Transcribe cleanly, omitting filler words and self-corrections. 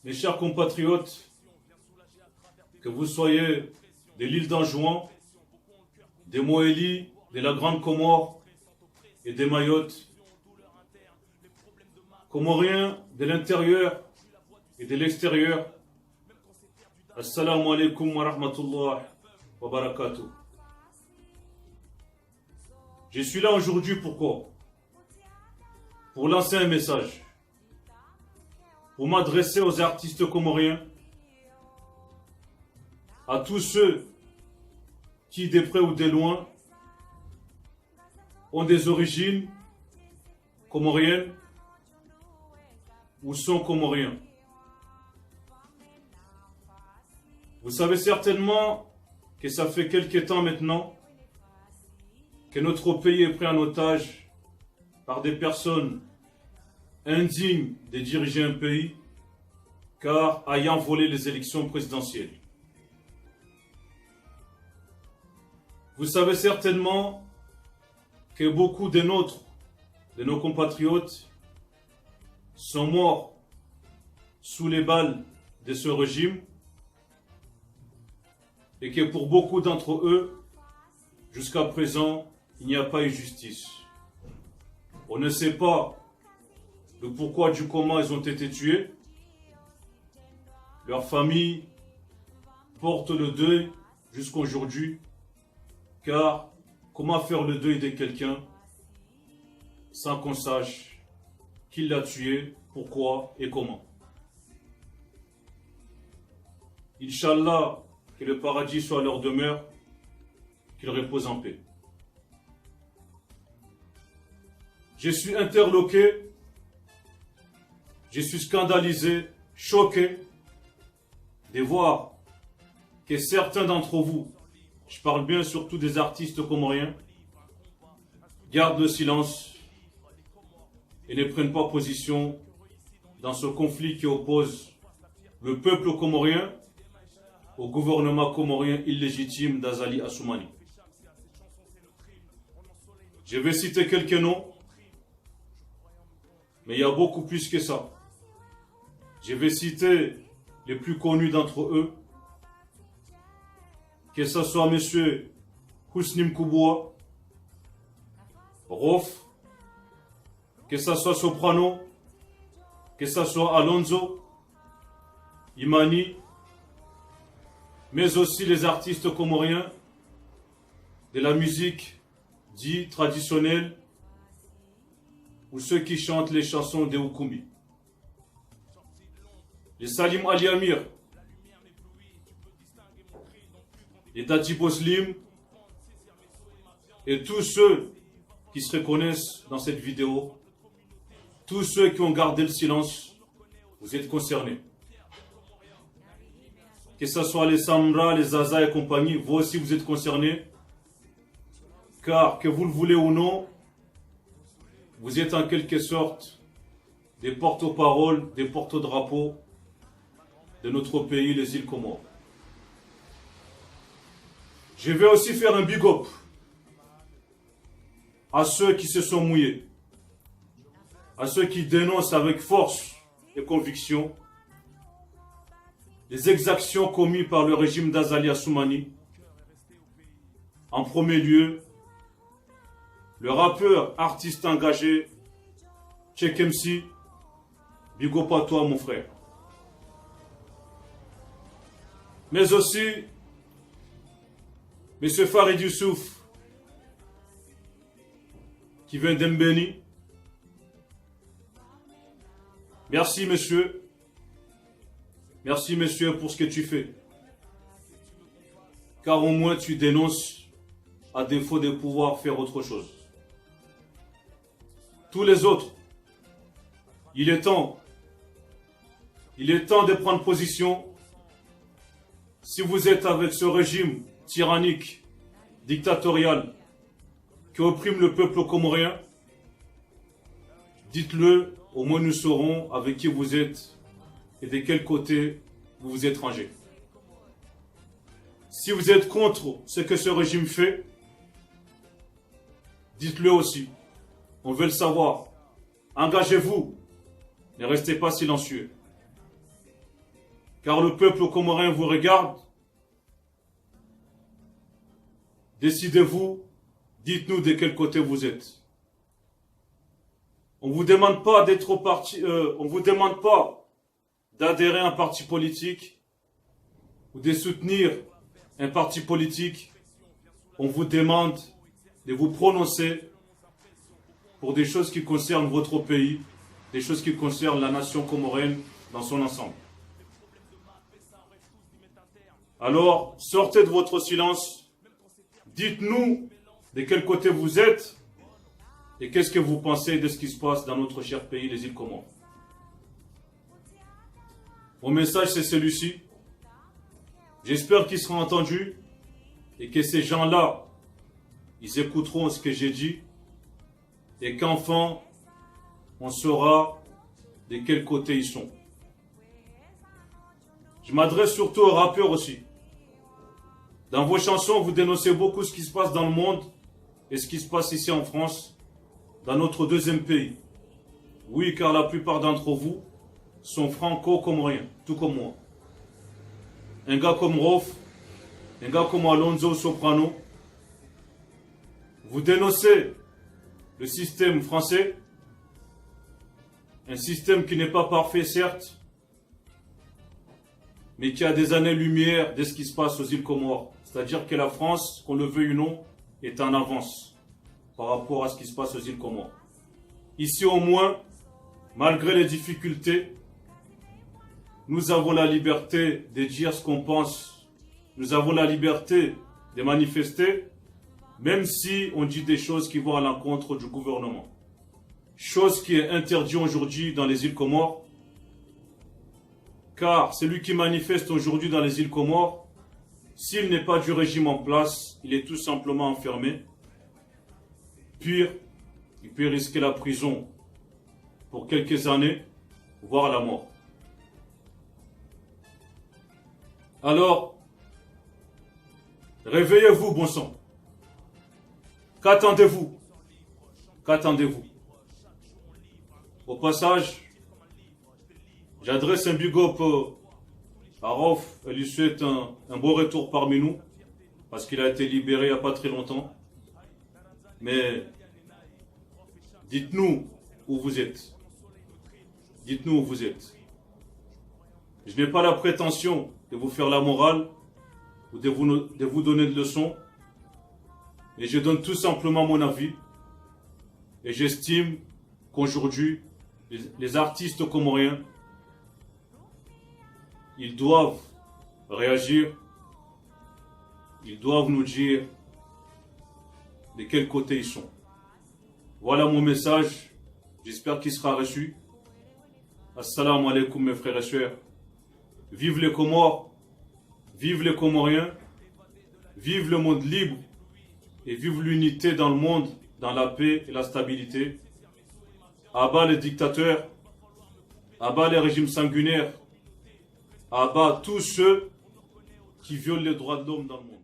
Mes chers compatriotes, que vous soyez de l'île d'Anjouan, des Moélie, de la Grande Comore et des Mayotte, Comoriens de l'intérieur et de l'extérieur, Assalamu alaikum wa rahmatullah wa barakatuh. Je suis là aujourd'hui pourquoi? Pour lancer un message, pour m'adresser aux artistes comoriens, à tous ceux qui, de près ou de loin, ont des origines comoriennes ou sont comoriens. Vous savez certainement que ça fait quelques temps maintenant que notre pays est pris en otage par des personnes indignes de diriger un pays, car ayant volé les élections présidentielles. Vous savez certainement que beaucoup de nos compatriotes sont morts sous les balles de ce régime et que pour beaucoup d'entre eux, jusqu'à présent, il n'y a pas eu justice. On ne sait pas le pourquoi du comment ils ont été tués. Leur famille porte le deuil jusqu'à aujourd'hui, car comment faire le deuil de quelqu'un sans qu'on sache qui l'a tué, pourquoi et comment? Inch'Allah, que le paradis soit leur demeure, qu'ils reposent en paix. Je suis interloqué, je suis scandalisé, choqué de voir que certains d'entre vous, je parle bien surtout des artistes comoriens, gardent le silence et ne prennent pas position dans ce conflit qui oppose le peuple comorien au gouvernement comorien illégitime d'Azali Assoumani. Je vais citer quelques noms, mais il y a beaucoup plus que ça. Je vais citer les plus connus d'entre eux, que ce soit M. Husnim Kouboua, Rof, que ce soit Soprano, que ce soit Alonso, Imani, mais aussi les artistes comoriens de la musique dite traditionnelle ou ceux qui chantent les chansons des Oukoumi. Les Salim Ali Amir, les Dadi Boslim et tous ceux qui se reconnaissent dans cette vidéo, tous ceux qui ont gardé le silence, vous êtes concernés. Que ce soit les Samra, les Zaza et compagnie, vous aussi vous êtes concernés, car que vous le voulez ou non, vous êtes en quelque sorte des porte-paroles, des porte-drapeaux de notre pays, les îles Comores. Je vais aussi faire un big up à ceux qui se sont mouillés, à ceux qui dénoncent avec force et conviction les exactions commises par le régime d'Azali Assoumani. En premier lieu, le rappeur, artiste engagé, Cheikh MC, big up à toi mon frère. Mais aussi, M. Farid Youssouf, qui vient d'Embeni. Merci monsieur. Merci monsieur pour ce que tu fais. Car au moins tu dénonces à défaut de pouvoir faire autre chose. Tous les autres, il est temps de prendre position. Si vous êtes avec ce régime tyrannique, dictatorial, qui opprime le peuple comorien, dites-le, au moins nous saurons avec qui vous êtes et de quel côté vous vous êtes rangé. Si vous êtes contre ce que ce régime fait, dites-le aussi. On veut le savoir. Engagez-vous. Ne restez pas silencieux. car le peuple comorien vous regarde. Décidez-vous, dites-nous de quel côté vous êtes. On vous demande pas d'être au parti, on vous demande pas d'adhérer à un parti politique ou de soutenir un parti politique. On vous demande de vous prononcer pour des choses qui concernent votre pays, des choses qui concernent la nation comorienne dans son ensemble. Alors, sortez de votre silence, dites-nous de quel côté vous êtes et qu'est-ce que vous pensez de ce qui se passe dans notre cher pays, les îles Comores. Mon message, c'est celui-ci. J'espère qu'il sera entendu et que ces gens-là, ils écouteront ce que j'ai dit et qu'enfin, on saura de quel côté ils sont. Je m'adresse surtout aux rappeurs aussi. Dans vos chansons, vous dénoncez beaucoup ce qui se passe dans le monde et ce qui se passe ici en France, dans notre deuxième pays. Oui, car la plupart d'entre vous sont franco-comoriens, tout comme moi. Un gars comme Rof, un gars comme Alonso Soprano, vous dénoncez le système français, un système qui n'est pas parfait certes, mais qui a des années-lumière de ce qui se passe aux îles Comores. C'est-à-dire que la France, qu'on le veuille ou non, est en avance par rapport à ce qui se passe aux îles Comores. Ici au moins, malgré les difficultés, nous avons la liberté de dire ce qu'on pense. Nous avons la liberté de manifester, même si on dit des choses qui vont à l'encontre du gouvernement. Chose qui est interdite aujourd'hui dans les îles Comores, car celui qui manifeste aujourd'hui dans les îles Comores, s'il n'est pas du régime en place, il est tout simplement enfermé. Pire, il peut risquer la prison pour quelques années, voire la mort. Alors, réveillez-vous, bon sang. Qu'attendez-vous? Qu'attendez-vous? Au passage, j'adresse un big up à Rauf et lui souhaite un beau retour parmi nous, parce qu'il a été libéré il n'y a pas très longtemps. Mais dites-nous où vous êtes. Dites-nous où vous êtes. Je n'ai pas la prétention de vous faire la morale ou de vous donner de leçons, mais je donne tout simplement mon avis. Et j'estime qu'aujourd'hui, les artistes comoriens, ils doivent réagir, ils doivent nous dire de quel côté ils sont. Voilà mon message, j'espère qu'il sera reçu. Assalamu alaikum mes frères et sœurs. Vive les Comores, vive les Comoriens, vive le monde libre et vive l'unité dans le monde, dans la paix et la stabilité. À bas les dictateurs, à bas les régimes sanguinaires, à bas tous ceux qui violent les droits de l'homme dans le monde.